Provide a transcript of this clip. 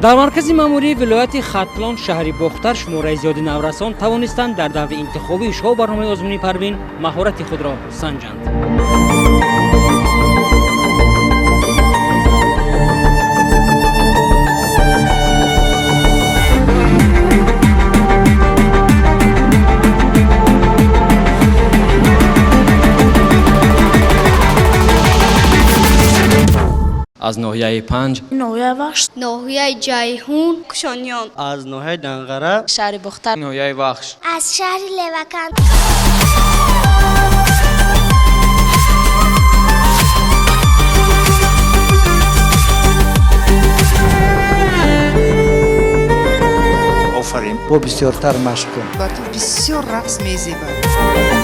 در مرکز ماموری ولایت ختلان شهر بختر شماره زیاد نورسان توانستند در دور انتخابی شو برنامه آزمونی پروین مهارت خود را سنجند. از ناحیه 5 ناحیه بخش، ناحیه جیهون کشانیان، از ناحیه دنقره، شهر بختر، ناحیه بخش، از شهر لوکان. آفرین با بسیارتر مشق کن. با تو بسیار رقص میزیبد.